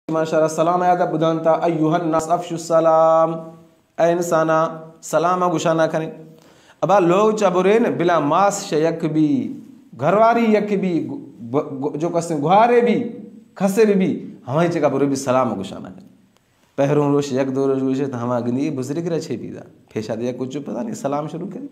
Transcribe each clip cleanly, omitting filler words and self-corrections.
माशाल्लाह सलाम आया था बुधानता अय्युहन नास अफशुस सलाम, ए इंसाना सलाम गुशाना करें। अब लोग चबुरेन बिला मास शयक भी घरवारी यक भी जो कसे गुहारे भी खसे भी हमारी जगह बुरे भी सलाम गुशाना करें। पहरों रोश यक दो रोश तो हम अग्नि बुजुर्ग रहे पीदा फेशा दिया कुछ पता नहीं सलाम शुरू करें।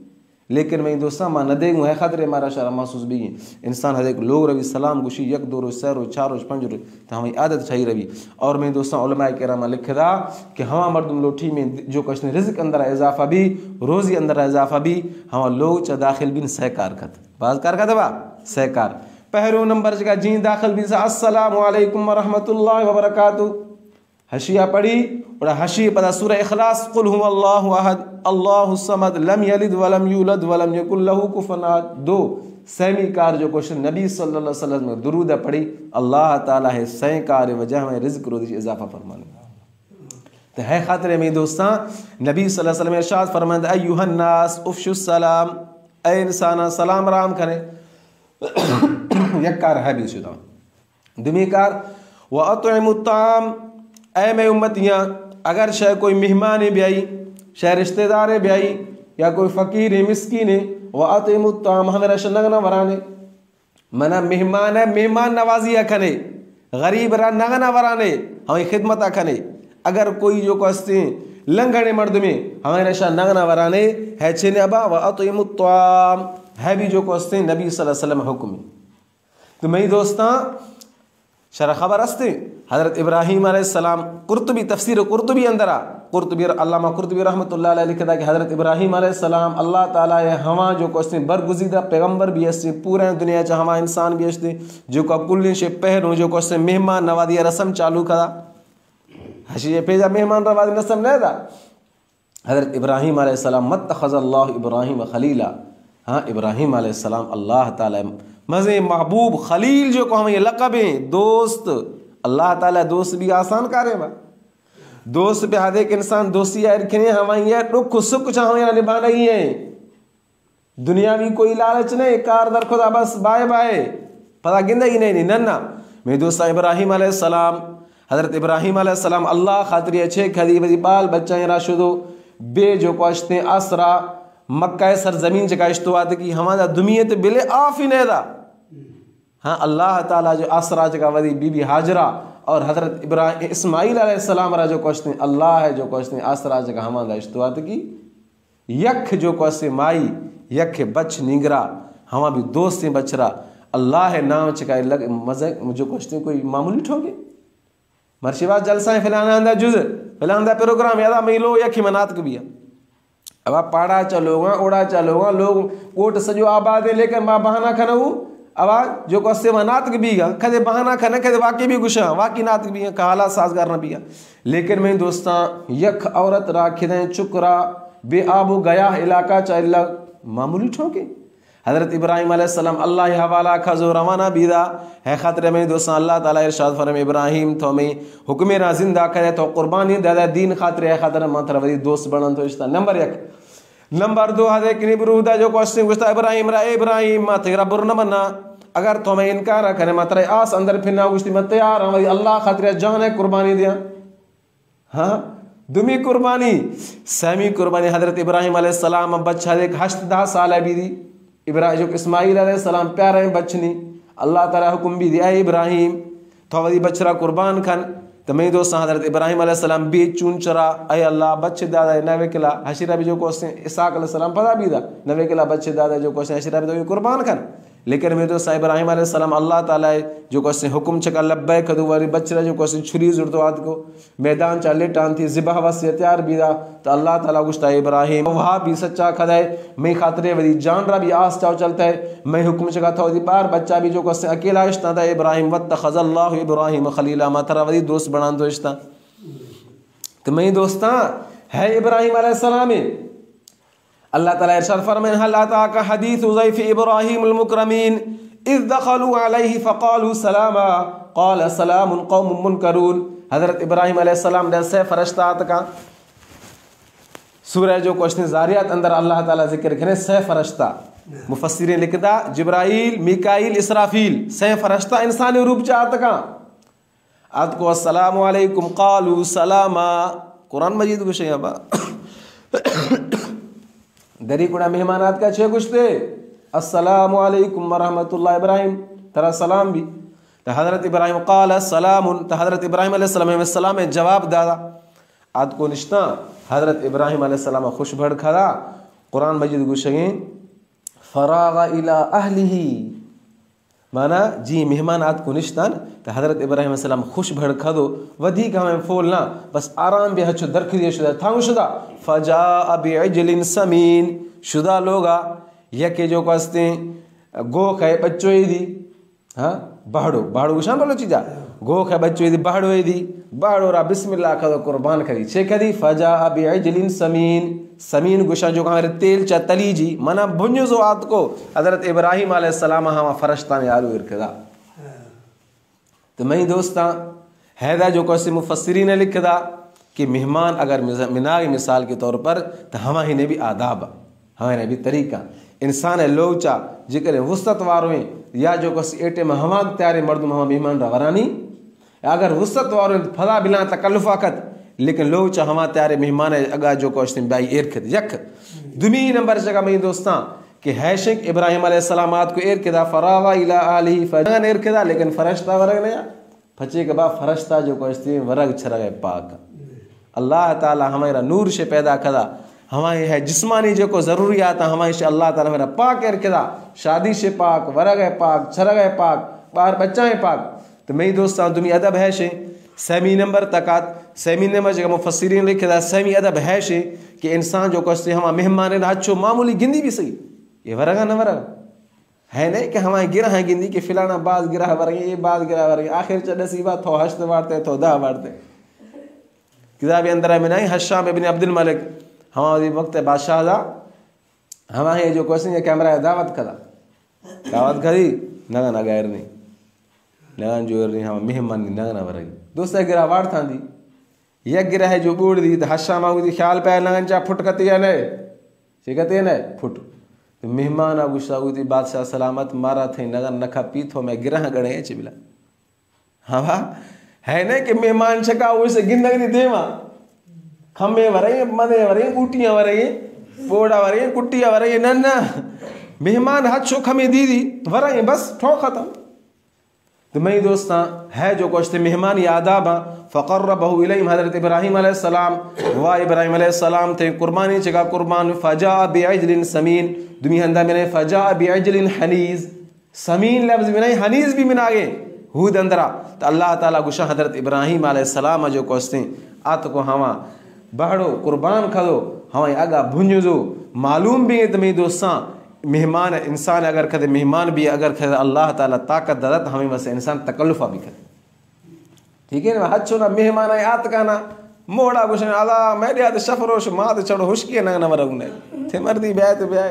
लेकिन मैं दोस्ता मां न देंगे है खतरे मारा शरा महसूस भी इंसान हर एक लोग रवि सलाम गुशी यक दो रोज सै रोज चार रोज पंज रोज तो हमारी आदत छई रवि। और मैं दोस्ता उलमा किराम लिखदा कि हवा मर्दम लोठी में जो कशने रिज़्क अंदर इजाफा भी रोज़ी अंदर इजाफा भी हवा लोग च दाखिल बिन सहकार खत बाज कार का दबा सहकार। पहलो नंबर जगह जी दाखिल बिन अस्सलामु अलैकुम व रहमतुल्लाहि व बरकातुहू हशिया पढ़ी और हशी पता सूरह इखलास कुल हुवल्लाहु अहद अल्लाहुस समद लम यलिद वलम यूलद वलम यकुल लहू कुफुवन अहद। दो सैमी कार जो क्वेश्चन नबी सल्लल्लाहु अलैहि वसल्लम में दुरूद पढ़ी अल्लाह ताला है सै कार वजह में रिज़्क रोज़ी इजाफा फरमाने तो है खातिर में दोस्तां नबी सल्लल्लाहु अलैहि वसल्लम इरशाद फरमाते अय्युहन नास उफशुस सलाम, ए इंसान सलाम राम करें। यकार है भी शुदा दुमीकार व अतइमुत ताम, ऐ मैं उम्मतियाँ अगर शायद कोई मेहमान ब्याई शायद रिश्तेदार ब्याई या कोई फ़कीर मिस्कीन है वह अतइमुत्ताम हमें नगना वराने मना मेहमान है मेहमान नवाजी अखने गरीब रा नगना वराने हमें खिदमत अखने। अगर कोई जो कसते लंघने मर्द में हमें रशा नगना वराने है छेने अबा वह अतइमुत्ताम है भी जो कसते नबी सल्लल्लाहु अलैहि वसल्लम हुक्म। तो मेरी दोस्तां शरा खबर अस्ते हज़रत इब्राहीम अलैहिस्सलाम कुर्तुबी तफसीर कुर्तुबी अंदरा कुर्तुबी अल्लामा कुर्तुबी रहमतुल्लाह अलैह लिखता कि हज़रत इब्राहीम अलैहिस्सलाम अल्लाह ताला ये हवा जो कोस्ते बरगुज़ीदा पैगंबर भी ऐसे पूरे दुनिया च हवा इंसान भी ऐसे जो का कुल्ली से पहरों जो कोस्ते मेहमान नवाजी रस्म चालू करा हशी पेजा मेहमान नवाजी रस्म नहीं था। हज़रत इब्राहीम अलैहिस्सलाम मत्तख़ज़ल्लाहु इब्राहीम खलीला, हाँ इब्राहीम अलैहिस्सलाम अल्लाह ताला मज़े महबूब खलील जो को हम ये लक़ब है दोस्त। अल्लाह ताला दोस्त भी आसान करे बा दोस्त पे हर एक इंसान दोस्ती रखने हमारी दुख सुख चाहे निभाना ही है। दुनिया में कोई लालच नहीं कार दर खुदा बस बाय बाय पता गिंदा ही नहीं नन्ना। मेरे दोस्त इब्राहीम अलैहिस्सलाम हज़रत इब्राहीम अलैहिस्सलाम अल्लाह खातिर अच्छे खदी बदी बाल बच्चा राशुदो बे जो क्वेश्चन आसरा मक्का सरजमीन जगह इश्तवाद की हमारा दुनिया बिले आफ ही नहीं था। हाँ अल्लाह ताला जो आसरा जगह वदी बीबी हाजरा और हज़रत इब्राहीम इस्माइल अलैहिस्सलाम रा जो क्वेश्चन अल्लाह है जो क्वेश्चन आसरा जगह हमारा इश्तवाद की यख जो क्वेश्चन माई यख बच निगरा हमा भी दोस्त से बचरा अल्लाह नाम चका लग मज़े जो क्वेश्चन कोई मामूली ठोगे मर्शिवा जलसा फिलाना अंदा जुज फिलाना प्रोग्राम यादा मिलो यख मनात भी अब आप पाड़ा चलोगा उड़ा चलोगा लोग कोट सजो आबाद है लेकर माँ बहाना खाना वो आवाज जो कस्से नात भी कदे बहाना खाना कदे वाकई भी गुशा वाकई नात भी कहाला साजगार न भी। लेकिन मैं दोस्तां यख औरत राखिदें चुकरा बे आबू गया इलाका चाइल्ला मामूली ठोके हज़रत इब्राहीम अलैहिस्सलाम अल्लाह हवाला खजो रवाना बीदा है खतरे में दोस्तां अल्लाह ताला इरशाद फरमाए इब्राहीम तो में हुक्म रा जिंदा करे तो कुर्बानी दादा दीन खातिर है खतरे मात्र वरी दोस्त बनन तो इस्ता नंबर 1। नंबर 2 हदे कि निबरूदा जो क्वेश्चन गुस्ता इब्राहीम रा इब्राहीम मा तेरा बुरन मना अगर तो मैं इनकार करे मात्र आस अंदर फिरना गुस्ती मत तैयार हमारी अल्लाह खातिर जान है कुर्बानी दिया। हाँ दुमी कुर्बानी सैमी कुर्बानी हज़रत इब्राहीम अलैहिस्सलाम बच्चा एक 8-10 साल भी दी इब्राहीम जो इस्माइल अलैहिस्सलाम प्यारे बचनी अल्लाह ताला हुक्म भी दिया इब्राहीम तो वही बचरा कुर्बान खन तो मैं दोस्त हज़रत इब्राहीम अलैहिस्सलाम बे चून चरा अय अल्लाह बच्चे दादा नवे किला हशीरा भी जो क्वेश्चन इसाक अलैहिस्सलाम पता भी था नवे किला बच्चे दादा जो क्वेश्चन हशीरा भी तो कुर्बान खन। लेकिन मैं दोस्त इब्राहीम अलैहिस्सलाम अल्लाह ताला जो क्वेश्चन हुक्म चका लब्बै कदू वाली बच्चा जो क्वेश्चन छुरी जुड़तवाद को मैदान चाले टान थी ज़िबह वस तैयार भी था तो अल्लाह ताला गुस्ता इब्राहीम वहाँ भी सच्चा खदाए मैं खातरे वही जान रहा भी आस चाव चलता है मैं हुक्म चका था वही बार बच्चा भी जो क्वेश्चन अकेला इश्ता था इब्राहीम वत्तख़ज़ल्लाहु इब्राहीम खलीला मातरा वही दोस्त बना तो इश्ता। तो मैं दोस्तां है इब्राहीम अलैहिस्सलाम अल्लाह ताला इरशाद फरमाए हल अताका हदीस ज़ैफ़ इब्राहीम मुकरमीन इज़ दख़लू अलैहि फ़क़ालू सलामा क़ाल सलामुन क़ौमुन मुनकरून। हज़रत इब्राहीम अलैहिस्सलाम ने से फरिश्ता का सूरह जो क्वेश्चन ज़ारियात अंदर अल्लाह ताला जिक्र करे से फरिश्ता मुफस्सिरीन लिखदा जिब्राईल मिकाईल इसराफील से फरिश्ता इंसानी रूप चाहत का आत को अस्सलामु अलैकुम क़ालू सलामा कुरान मजीद कुछ है बा दरी कुड़ा मेहमानात का छे कुछ थे अस्सलामु अलैकुम व रहमतुल्लाह इब्राहिम तरा सलाम भी तो हज़रत इब्राहिम क़ाल सलामुन तो हज़रत इब्राहिम अलैहि सलाम में जवाब दादा आद को निश्ता हज़रत इब्राहिम अलैहि सलाम खुश भड़ खड़ा कुरान मजीद गुशगे फरागा इला अहलिही माना जी मेहमान आद को निश्तान तो हज़रत इब्राहिम अलैहि सलाम खुश भड़ खदो वधी का हमें फोलना बस आराम भी हचो दरखिए शुदा थांग शुदा फजा बिअजलिन समीन शुदा लोगा यके जो कस्ते गो खे बच्चो दी हाँ बाड़ो बाड़ो गुशान बोलो चीजा गो खे बच्चो दी बाड़ो रा बिस्मिल्लाह खदो कुर्बान करी छे कदी फजा बिअजलिन समीन गुशा जो हमारे तेल चा तली जी मना भुंजो जो आत को हज़रत इब्राहिम अलैहि सलाम हम फरश्ता ने आलू इरकदा तो मैं दोस्ता हैदा जो कौसे मुफस्सिरीन ने लिखदा कि मेहमान अगर मिनाग मिसाल के तौर पर तो हमारे ने भी आदाब हमारे भी तरीका इंसान है लोग चा जिक्र वुसत वारो या जो कस एटे में हमा त्यारे मर्द हम मेहमान रवरानी अगर वुसत वारो फला बिला तकल्लुफाकत लेकिन लोग चा हमा त्यारे मेहमान अगा जो कस बाई एरखद यक दुमी नंबर जगह में दोस्तां कि हैशिक इब्राहिम अलैहिस्सलामात को एरखदा फरावा इला आली फजन एरखदा लेकिन फरिश्ता वरग नया फचे के बाद फरिश्ता जो कस वरग छरग पाक अल्लाह ताला हमारा नूर से पैदा कदा हमारे है जिस्मानी जो को ज़रूरियात हमारे से अल्लाह ताला मेरा पाक रखेदा शादी से पाक वरग है पाक छरग है पाक बाहर बच्चा है पाक तो मेरी दोस्तों तुम्हें अदब है शे सेमी नंबर तकात सेमी नंबर जगह मुफस्सिरीन लिखेदा सेमी अदब है शे कि इंसान जो को हम मेहमान अच्छो मामूली गिंदी भी सही ये वरगा न वरग है नहीं कि हमारे गिरा है गिंदी कि फिलाना बाज गिरा वरगे ये बाज गिरा वरगे आखिर चसीबा थो हश्त वारते थो दा वारते किताब अंदर में नहीं हशाम इब्न अब्दुल मलिक हमारे वक्त बादशाह हमारे जो क्वेश्चन कैमरा दावत करी नगन अगैर नहीं नगन जो नहीं हम मेहमान नहीं नगन वरगी दोस्त गिरा वार था दी यह गिरा है जो बूढ़ दी तो हशाम आगू दी ख्याल पे नगन चा फुट कती है नए शिकते न फुट तो मेहमान आ गुस्सा दी बादशाह सलामत मारा थे नगन नखा पीथो मैं गिरा गणे चिबिला हाँ है नहीं कि मेहमान छका उसे गिंदगी देवा खम्बे वरगे मदे वरगे ऊटियाँ वरगे बोड़ा वरगे कुटिया वरगे नन्ना मेहमान हाथ शो खमे दीदी वरगे बस ठो खत्म तो मैं दोस्तां है जो कुछ मेहमान यादाबा फ़क़र्रबहु इलैहिम हज़रत इब्राहिम अलैहिस्सलाम व इब्राहिम अलैहिस्सलाम थे कुर्बानी जगह कुर्बान फजा बिअजलिन समीन दुनिया अंदा में फजा बिअजलिन हनीज़ समीन लफ्ज़ में नहीं हनीज़ भी मिना गए हूद अंदरा तो अल्लाह ताला गुशा हज़रत इब्राहिम अलैहिस्सलाम जो कुछ आत को हवा बाड़ो कुर्बान खदो हमें अगा भुंजो मालूम भी है तो मेरे दोस्तां मेहमान इंसान अगर खदे मेहमान भी अगर खदे अल्लाह ताला ताकत दरत हमें बस इंसान तकल्लुफा भी करे ठीक है ना हज ना मेहमान आत का ना मोड़ा कुछ अला मैं दिया शफरोश मात चढ़ो हुश्की ना न वरगने थे मर्दी ब्याह तो ब्याह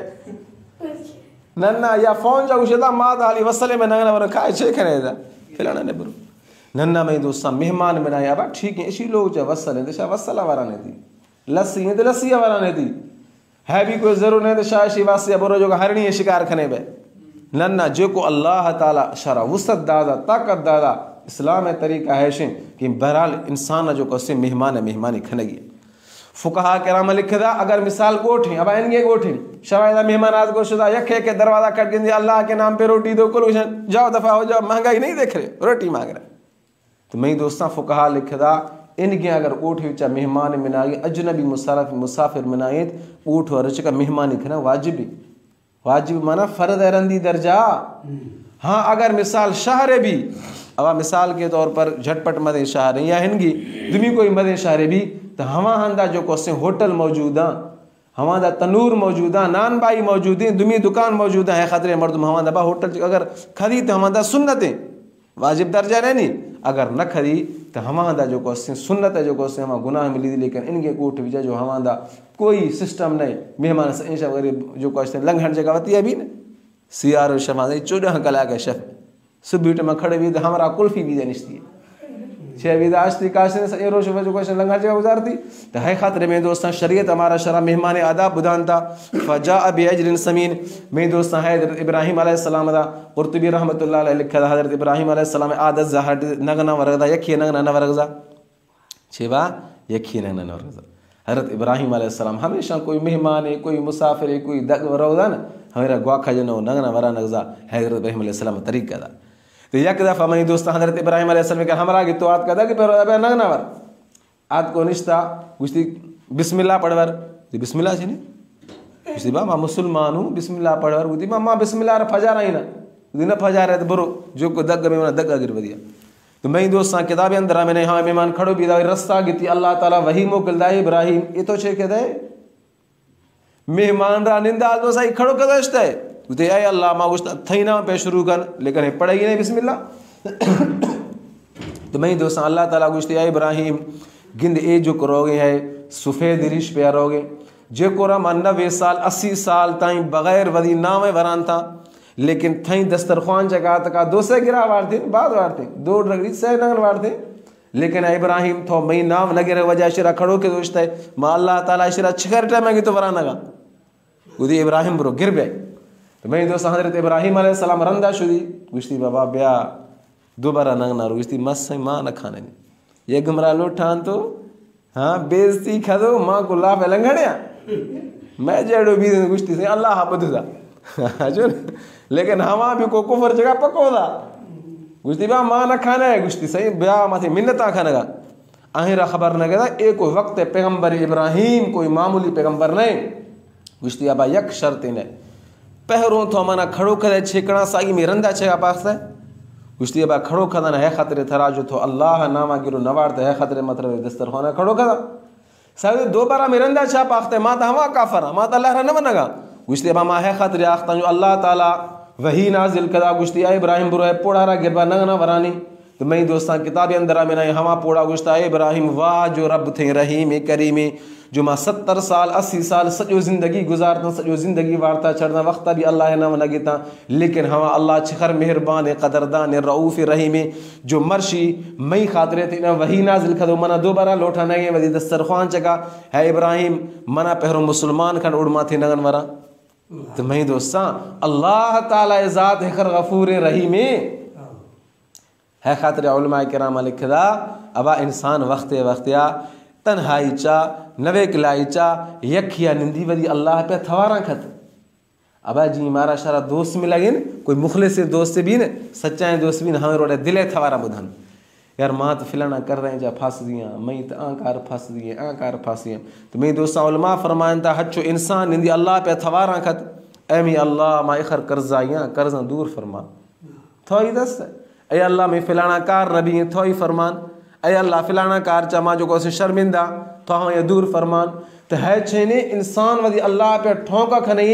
नन्ना या फोन जा कुछ मात हाली वसले में ना वर खाए छे करे दा फिलाना ने बरो नन्ना में दोस्ता मेहमान बनाया बा ठीक है इसी लोग जा वसले तो वसला वाला ने दी लस्सी है तो लस्सी वाला ने दी है भी कोई जरूर नहीं तो शायशी वासी बोरो जो हरणी शिकार खने बे नन्ना जो को अल्लाह ताला शरा वसत दादा ताकत दादा इस्लाम है तरीका है शे कि बहरहाल इंसान जो को से मेहमान है मेहमानी खनेगी फुकहा कराम लिखदा अगर मिसाल गोठे अब इनके गोठे शायद मेहमान आज को शुदा यखे के दरवाजा कट के अल्लाह के नाम पे रोटी दो कुल जाओ दफा हो जाओ महंगाई नहीं देख रहे रोटी मांग रहे तो मैं दोस्तां फुकहा लिखदा इनके अगर ऊँट विचा मेहमान मिनाए अजनबी मुसाफिर मिनाए ऊँट और का मेहमानी खना वाजिब माना फ़र्द रंदी दर्जा हाँ अगर मिसाल शहर भी अब मिसाल के तौर पर झटपट मदे शहर या हिनगी दुमी कोई मदे शहर भी तो हवा हंदा जो को होटल मौजूद हमारा तनूर मौजूद नान बाई मौजूद दुमी दुकान मौजूद है खतरे मर्दम हमारा बा होटल अगर खरीद तो हमारा सुन्नतें वाजिब दर्जा रहनी अगर न खरी तो हमारा जो को सुन्नत है जो को हम गुनाह मिली थी लेकिन इनके कोट विजा जो हमारा कोई सिस्टम नहीं मेहमान से इंशा वगैरह जो को लंघन जगह होती है भी न सियार शमा 14 कलाक है शेफ सुबह में खड़े भी हमारा कुल्फी भी निश्ती है छे विदाश्ती काशने से रोश वजो क्वेश्चन लंघा जगह गुजारती तो है खातिर में दोस्तां शरीयत हमारा शरा मेहमान आदाब बुधानता फजा बि अजरिन समीन में दोस्तां है हज़रत इब्राहिम अलैहिस्सलाम दा कुर्तुबी रहमतुल्लाह अलैहि लिखा हज़रत इब्राहिम अलैहिस्सलाम आदत ज़हर नगना वरगदा यखी नगना न वरगजा छेवा यखी नगना न वरगजा हज़रत इब्राहिम अलैहिस्सलाम हमेशा कोई मेहमान है कोई मुसाफिर है कोई दग रोदा ना हमारा ग्वाखा जनो नगना वरा नगजा हज़रत इब्राहिम अलैहिस्सलाम तरीका दा तो एक दफ़ा मई दोस्त हज़रत इब्राहिम अलैहिस्सलाम के हमरा की तो आद कदा कि पर नगना वर आद को निश्ता गुस्ती बिस्मिल्लाह पढ़वर बिस्मिल्लाह छे ने गुस्ती बा मुसलमान हूँ बिस्मिल्लाह पढ़वर गुस्ती मां बिस्मिल्लाह रे फजा रही ना गुस्ती न फजा रहे तो बरो जो को दग में दग गिर वदिया तो मई दोस्त किताब अंदर मैंने हाँ मेहमान खड़ो भी रस्ता गिती अल्लाह ताला वही मोकलदा इब्राहिम ये तो छे के दे मेहमान रा निंदा तो सही खड़ो कदश्त है उते आए अल्लाह मा गुस्ता थई ना पे शुरू कर लेकिन पढ़ाई नहीं बिस्मिल्लाह तो मैं दोस्त अल्लाह ताला गुस्ती आए इब्राहिम गिंद ए जो करोगे है सफ़ेद रिश पे रोगे जे कोरा 90 साल 80 साल ताई बगैर वदी नाम वरान था लेकिन थई दस्तरखान जगह तक दो से गिरा वारते बाद वारते दो रगड़ी से नगन वारते लेकिन इब्राहिम थो मई नाम लगे रे वजह शिरा खड़ो के दोस्त है मा अल्लाह ताला शिरा छिकर टाइम में तो वरानगा उदी इब्राहिम ब्रो गिर बे तो मैं दोस्त हज़रत इब्राहिम अलैहिस्सलाम रंदा शुदी गुस्ती बाबा ब्या दोबारा नगना गुस्ती मस मां न खाने ये गमरा लो ठान तो हाँ बेइज्जती खदो मां को लाभ लंघड़िया मैं जेड़ो भी गुस्ती से अल्लाह बदुदा जो लेकिन हवा भी को कुफर जगह पकोदा गुस्ती बा मां न खाने गुस्ती सही ब्या माथे मिन्नता खानेगा आहिरा खबर न गदा एक वक्त पैगंबर इब्राहिम कोई मामूली पैगंबर नहीं गुस्ती अबा यक शर्त ने पहरों तो मना खड़ो करे छेकड़ा सागी में रंदा छेगा पास है गुस्ती अबा खड़ो खदन है खतरे थराजो तो अल्लाह नामा गिरो नवार है खतरे मतलब दस्तरखाना खड़ो खदा सागे दोबारा में रंदा छा पाखते माता हवा काफरा माता अल्लाह न बनगा गुस्ती अबा मा है खतरे आखता जो अल्लाह ताला वही नाजिल कदा गुस्ती इब्राहिम बुरो है पोड़ारा गिरबा नगना वरानी तो मैं दोस्तां किताब अंदर में हवा पोड़ा गुस्ता इब्राहिम वाह जो रब थे रहीम करीम जो मां 70 साल 80 साल सजो जिंदगी गुजारता सजो जिंदगी वारता चढ़ना वक्त भी अल्लाह नाम लगता लेकिन हवा अल्लाह छिखर मेहरबान कदरदान रऊफ रहीम जो मर्शी मई खातरे थे ना वही नाजिल खदो मना दोबारा लौटा नहीं वदी दस्तरखान चका है इब्राहिम मना पहरो मुसलमान खंड उड़मा थे नगन वरा तो मैं दोस्तां अल्लाह ताला ज़ात है गफूर रहीम है खातिर उलमा किराम लिखदा अबा इंसान वक्त वक्तिया तन्हाई चा नवे किलाई चा यखिया निंदी वदी अल्लाह पे थवारा खत अबा जी मारा शारा दोस्त में लगे कोई मुखलिस दोस्त से भी न सच्चाई दोस्त भी न हमें रोडे दिले थवारा बुधन यार माँ तो फिलाना कर रहे हैं जा फंस दिया मई तो आकार फंस दिए आकार फंस दिए तो मेरी दोस्ता उलमा फरमान था हच्चो इंसान निंदी अल्लाह पे थवारा खत एमी अल्लाह मा इखर कर्जा या कर्जा दूर फरमा थोई दस ए अल्लाह में फिलाना कार नबी थोई फरमान ए अल्लाह फिलाना कार चमा जो को शर्मिंदा तो हाँ ये दूर फरमान तो है छेने इंसान वदी अल्लाह पे ठोंका खने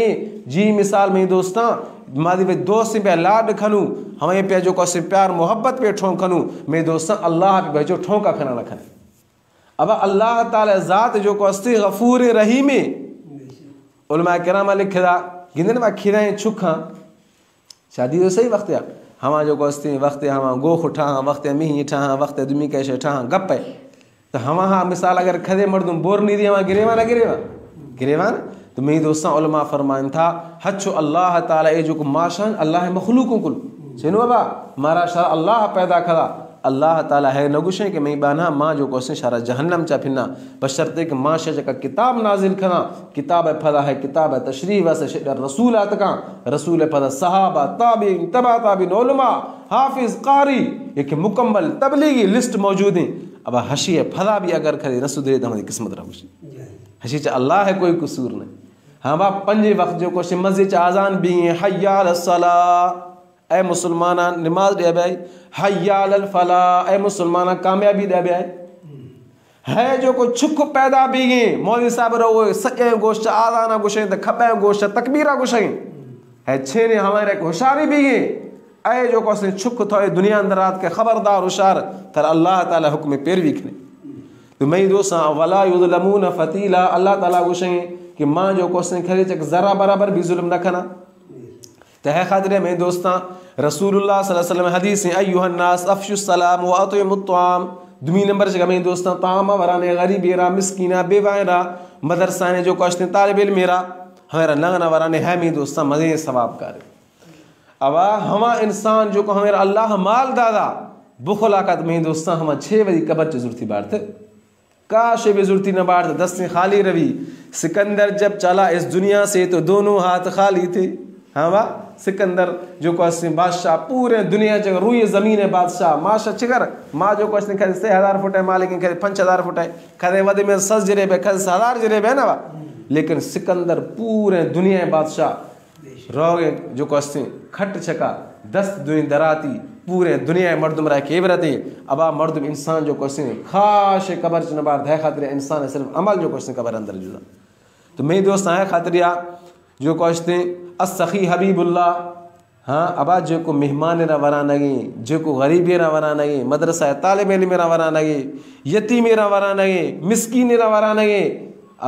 जी मिसाल में दोस्तां मादी वे दोस्त पे लाड खनू हमें पे जो को प्यार मोहब्बत पे ठोंक खनू मैं दोस्तां अल्लाह पे भेजो ठोंका खना न खने अब अल्लाह ताला ज़ात जो को अस्ती गफूर रहीम उलमा किराम लिखदा गिंदन मा खिराए छुखा शादी तो सही वक्त या हमा जो को अस्ती वक्त हमा गोख उठा वक्त मिही ठा वक्त दुमी कैसे ठा गप है तो हमा हाँ मिसाल अगर खदे मर्दुम बोर नहीं दिया गिरेवा ना गिरेवा गिरेवा ना तो मेरी दोस्तां उलमा फरमान था हच्चो अल्लाह ताला ए जो को माशान अल्लाह मखलूकों कुल चेनो बाबा मारा शर अल्लाह पैदा करा अल्लाह ताला है नगुशे के मैं बाना माँ जो को शारा जहन्नम चा फिरना बशर्ते के माँ शे का किताब नाजिल करा किताब फदा है किताब तशरीफ से रसूल आतका रसूल फदा सहाबा ताबीन तबा ताबीन उलमा हाफिज कारी एक मुकम्मल तबलीगी लिस्ट मौजूद है अब हशी है फदा भी अगर खरी न सुधरे तो हमारी किस्मत रहुशी हशी चा अल्लाह है कोई कसूर नहीं हाँ बाप पंजे वक्त जो को मस्जिद आजान भी हय्या अलस सलाह ए मुसलमाना नमाज दे भाई हय्या अलल फला ए मुसलमाना कामयाबी दे भाई है जो को छुक पैदा भी गए मौलवी साहब रो सजे गोश्त आजाना गुशे त खबे गोश्त तकबीरा गुशे है छेने हमारे होशियारी भी गए ए जो को छुक थो दुनिया अंदर रात के खबरदार होशियार तर अल्लाह ताला हुक्म पैरवी करे तो मैं दोस्त वला युज़लमून फतीला अल्लाह ताला गुशे कि मां जो को खरे चक जरा बराबर भी जुल्म न खना तो है खातिर में दोस्तां रसूलुल्लाह सल्लल्लाहु अलैहि वसल्लम हदीस अय्युहन नास अफशुस सलाम व अतइमुत तआम दुमी नंबर से मैं दोस्तों तामा वराने गरीबी रा मिस्कीना बेवायरा मदरसा ने जो क्वेश्चन तालिब इल्म मेरा हमारा नगना वराने है मैं दोस्तों मजे सवाब कर अब हमा इंसान जो को हमारा अल्लाह माल दादा बुखला का मैं दोस्तों हम 6 बजे कबर जरूरती बात काश भी जरूरती न बात 10 से खाली रवि सिकंदर जब चला इस दुनिया से तो दोनों हाथ खाली थे। हाँ वाह सिकंदर जो क्वेश्चन बादशाह पूरे दुनिया जगह रुई ज़मीन है बादशाह माशा चिकर माँ जो क्वेश्चन खरीद 6000 फुट है मालिक खरीद 5000 फुट है खरीद वध में 6 जरेब है खरीद 1000 जरेब है ना वाह। लेकिन सिकंदर पूरे दुनिया बादशाह रोगे जो क्वेश्चन खट छका 10 दुई दराती पूरे दुनिया मर्दुम रह के बरते अब मर्दुम इंसान जो क्वेश्चन खास कबर च नबार है खातिर इंसान सिर्फ अमल जो क्वेश्चन कबर अंदर जुदा तो मेरे दोस्त आए खातिरिया जो क्वेश्चन असखी हबीबुल्लाह। हाँ अबा जो को मेहमान ना वरा नगे जो को गरीबी ना वरा नगे मदरसा तालिब इल्म ना वरा नगे यतीम ना वरा नगे मिस्कीन ना वरा नगे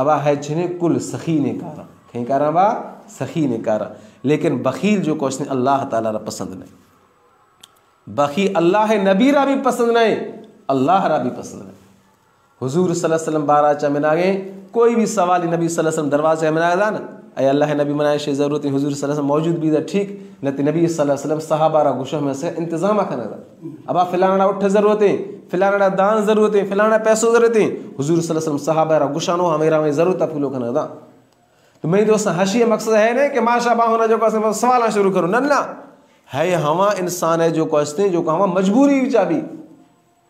अबा है छने कुल सखी ने कारा कहीं कारा बा सखी ने कारा। लेकिन बखील जो क्वेश्चन अल्लाह ताला रा पसंद नहीं बखी अल्लाह नबी रा भी पसंद नहीं अल्लाह रा भी पसंद नहीं। हुजूर सल्लल्लाहु अलैहि वसल्लम बारा चा मिनागे कोई भी सवाल नबी सल्लल्लाहु अलैहि वसल्लम दरवाजे में मिनागा ना अय अल्लाह नबी मनाए शे जरूरत हुजूर सल्लल्लाहु अलैहि वसल्लम मौजूद भी ठीक नती नबी सल्लल्लाहु अलैहि वसल्लम सहाबा रा गुशो में से इंतजाम करना अब फिलाना उठ जरूरत है फिलाना दान जरूरत है फिलाना पैसों जरूरत है हुजूर सल्लल्लाहु अलैहि वसल्लम सहाबा रा गुशानो हमेरा में जरूरत फूलो करना तो मेरे दोस्त हशी मकसद है ना कि माशा होना जो सवाल शुरू करूँ नन्ना है हवा इंसान है जो कहते जो हवा मजबूरी चाबी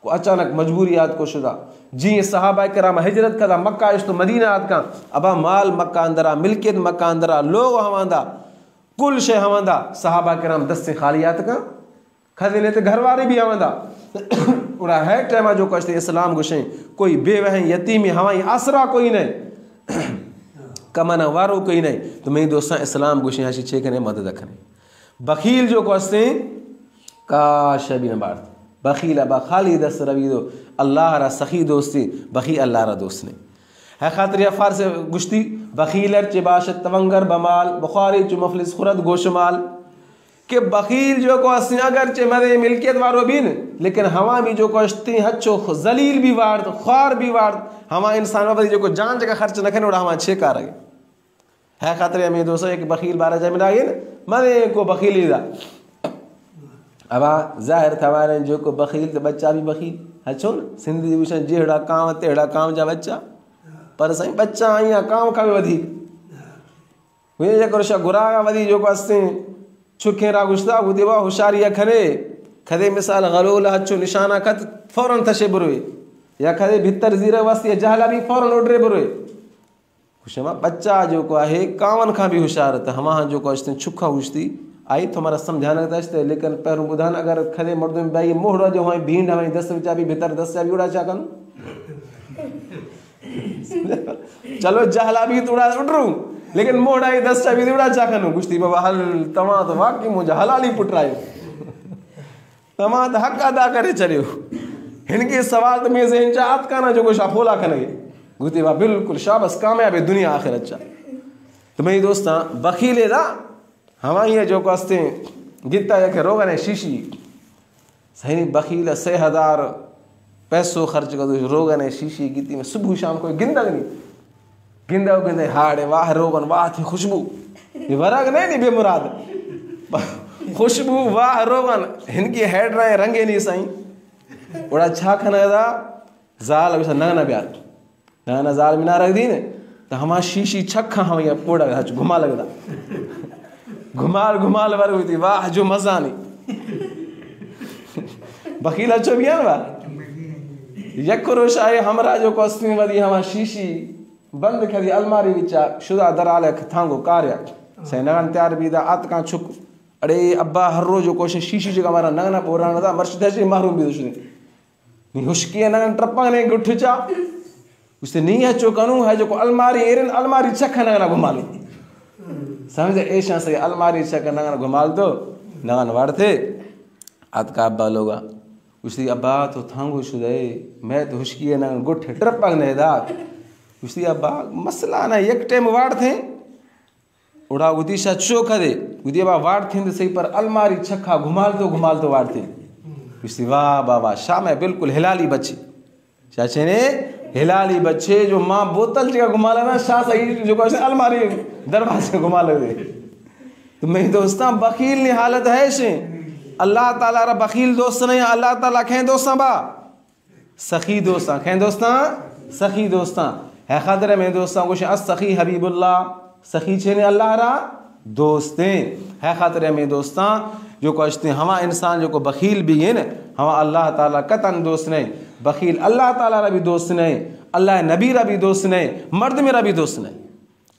को अचानक मजबूरी याद को शुदा जी सहाबा कराम हिजरत कदा मक्का इस तो मदीना आद का अबा माल मक्का अंदरा मिल्कियत मक्का अंदरा लोग हवांदा कुल शे हवांदा सहाबा कराम 10 से खालियात का खजीने तो घर वाले भी हवांदा उड़ा है टाइम जो कहते इस्लाम गुशे कोई बेवह यतीम हवाई आसरा कोई नहीं कमाना वारो कोई नहीं तो मेरे दोस्तों इस्लाम गुशे हशी छे कने मदद रखने बखील जो कहते काश भी न बात बखील अबा खाली दस रवि दो अल्लाह रा सखी दोस्ती बखी अल्लाह रा दोस्त ने है खातिर फार से गुश्ती बखीलर चिबाशत तवंगर बमाल बुखारी चु मफलिस खुरद गोशमाल के बखील जो कहते अगर चे मरे मिल्कियत वारो भी न लेकिन हवा भी जो कहते हच्चो जलील भी वार्द ख्वार भी वार्द हवा इंसान जो को जान जगह खर्च न करे हवा छे कार है खातिर मेरे दोस्तों एक बखील 12 जमीन आ गई न मरे को बखीली दा अब जाहिर थवारे जो को बखील तो बच्चा भी बखील अच्छो न सिंधी विषय जेड़ा काम तेड़ा काम जा बच्चा पर सही बच्चा आया काम का भी वधी वे जकर शा गुरागा वधी जो को छुखे रा गुस्ता बुदेवा होशियारी खरे खदे मिसाल गलोल अच्छो निशाना खत फौरन थशे बुरवे या खदे भीतर जीरा वास्ते जहला भी फौरन उड़रे बुरवे खुशमा बच्चा जो को है कावन का भी होशियार त हमा जो को छुखा हुस्ती आई तो हमारा समझाना दस्ते लेकिन पैरों बुधान अगर खदे मर्दों में भाई मोहरा जो हमारी भीड़ हमारी 10 चाबी भीतर 10 चाबी उड़ा चा करूं चलो जहला भी तो उड़ा उड़ रू लेकिन मोहरा 10 चाबी उड़ा चा करूं गुश्ती बाबा हल तमा तो वाकई मुझे हलाली पुटरायो तमा तो हक अदा करे चलियो इनके सवाल तो मैं ज़हन चाहत का ना जो को शाफोला करेंगे गुस्ती बाबा बिल्कुल शाबाश कामयाब है दुनिया आखिर अच्छा तो मेरी दोस्ता बखीले दा हमारे जो कहते गिरता है कि रोगन है शीशी सही बखील 6000 पैसों खर्च कर दो रोगन है शीशी गिरती में सुबह शाम को गिंदा नहीं गिंदा गिंदे हाड़े वाह रोगन वाह थी खुशबू ये वराग नहीं बेमुराद खुशबू वाह रोगन इनकी हेड रहे रंगे नहीं सही बड़ा अच्छा खाना था जाल अभी नगना ब्याज नगना जाल में ना रख दी ने तो हमारा शीशी छक्का हम यहाँ पोड़ा घुमा लगता घुमाल घुमाल वर हुई थी वाह जो मजा नहीं बखील अच्छो भी है ना यकरोश आए हमरा जो कॉस्टिंग वदी हमा शीशी बंद करी अलमारी विचा शुदा दराल थांगो कार्य से नगन तैयार भी दा आत का छुक अरे अब्बा हर रोज जो कोशिश शीशी जो हमारा नगना पोराना था मर्शिद से मारूम भी उसने नहीं हुशकी नगन ट्रप्पा ने गुठचा उससे नहीं है चो कनु है जो को अलमारी एरन अलमारी छक्का नगना घुमा ली समझे ऐसा से अलमारी छक्का नगना घुमा दो नगन वाड़ते आत का अब्बा लोगा उसी अब्बा तो थांगो शुदे मैं तो हुशकी नगन गुठ ट्रप्पा ने दा उसी अब्बा मसला ना एक टाइम वाड़ थे उड़ा उदिशा चो करे उदिया वाड़ थे सही पर अलमारी छक्का घुमाल तो वाड़ थे उसी वाह बाबा शाम है बिल्कुल हिलाली बच्ची चाचे ने हिलाली बच्चे जो माँ बोतल जगह घुमा लेना शाह सही जो कह अलमारी दरवाजे घुमा ले। तो मेरी दोस्ता बखील ने हालत है से अल्लाह ताला रा बखील दोस्त नहीं अल्लाह ताला खें दोस्ता बा सखी दोस्ता खें दोस्ता सखी दोस्ता है खदर में दोस्ता कुछ सखी हबीबुल्लाह सखी छे ने अल्लाह रा दोस्ते है खतरे में दोस्ता जो कहते हैं हमा इंसान जो को बखील भी है न हमा अल्लाह ताला कतन दोस्त नहीं बखील अल्लाह ताला रा भी दोस्त नहीं अल्लाह नबी रा भी दोस्त नहीं मर्द मेरा भी दोस्त नहीं।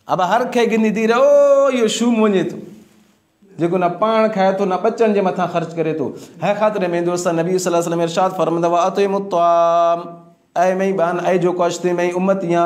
अब हर खे गिनी दी रे ओ यो शूम वञे तो जेको न पान खाए तो न बच्चन जे मथा खर्च करे तो है खतरे में दोस्त। नबी सल्लल्लाहु अलैहि वसल्लम इरशाद फरमाया व अतिमुत ताम ऐ मई बान ऐ जो कहते मई उम्मतियां